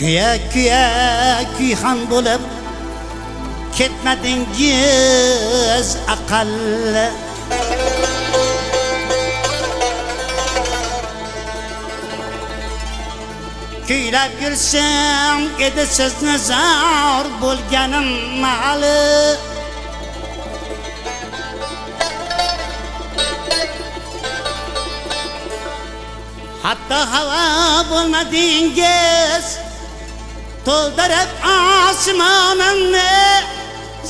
Kuyhan bo'lib ketmadingiz aqalli. Kuylab yursam edi sizni zor bo'lganim ma'li. Hatto havo bo'lmadingiz, to'ldirib osmonimni.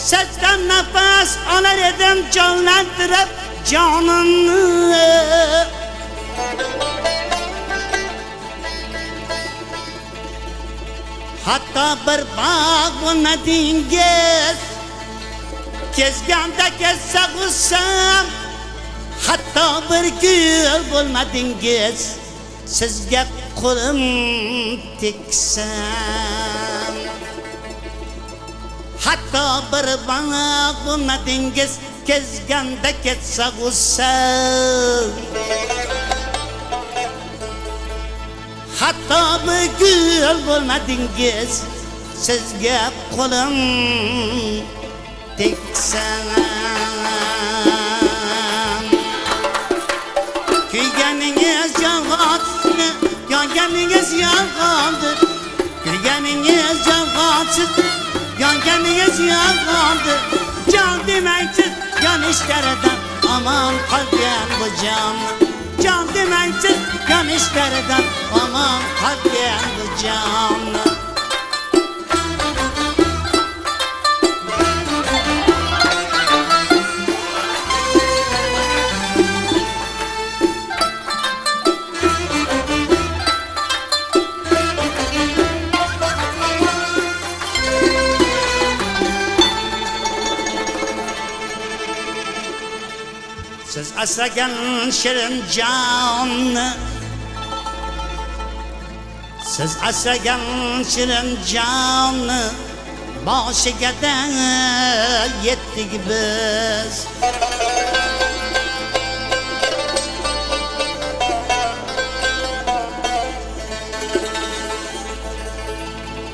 Sizdan nafas olar edim, jonlantirib jonimni. Hatto bir bog' bo'lmadingiz, kezganda kezsa g'ussam. Hatto bir gul bo'lmadingiz, sizga qo'lim teksam. Hatto bir bog' bo'lmadingiz, kezganda ketsa g'ussam. Hatto bir gul bo'lmadingiz, sizga qo'lim teksam. Kuyganingiz yolg'onsiz, yonganingiz yolg'ondir. Kuyganingiz yolg'onsiz, yonganingiz yolg'ondir. Jon demangsiz, yonishlaridan omon qolgan bu jonni. Jon demangsiz, yonishlaridan omon qolgan bu jonni. Siz asragan shirin jonni, siz asragan shirin jonni, boshiga da yetdik biz.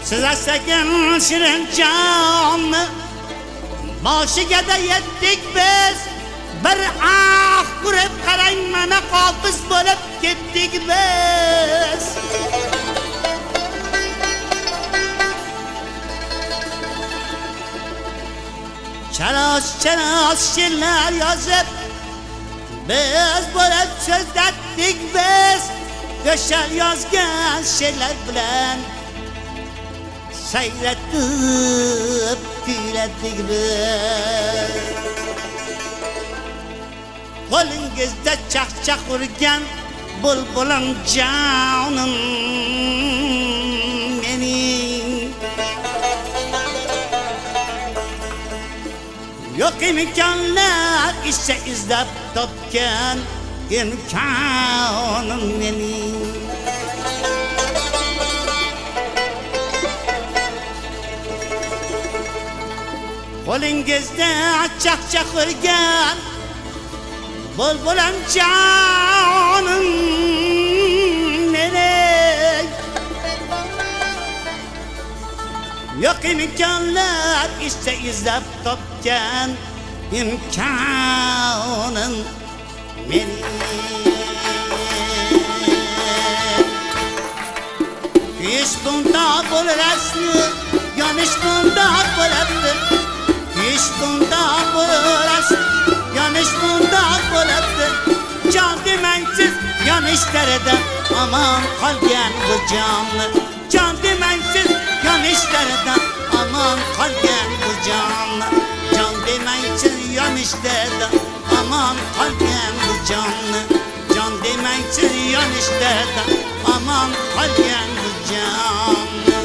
Siz asragan shirin jonni, boshiga da yetdik biz. Bir ah qurib qarang, mana qofiz bo'lib ketdik biz. Chalos she'rlar yozib biz bo'lib so'zlatdik biz. O'sha yozgan she'rlar bilan sayratib kuylatdik biz. Qo'lingizda chaqchaq urgan bulbulim jonim mening. Yo'q imkonlar ise izlab topgan imkonim mening. Qo'lingizda chaqchaq urgan bulbulim jonim mening. Yo'q imkonlar ise izlab topgan imkonim mening. Ish bundoq bo'larasmi, yonish bundoq bo'ladi. Ish bundoq bo'larasmi, yonish bundoq bo'ladi. Jon demangsiz, yonishlaridan omon qolgan bu jonni. Jon demangsiz, yonishlaridan omon qolgan bu jonni. Jon demangsiz, yonishlaridan omon qolgan bu jonni. Jon demangsiz, yonishlaridan omon qolgan bu jonni.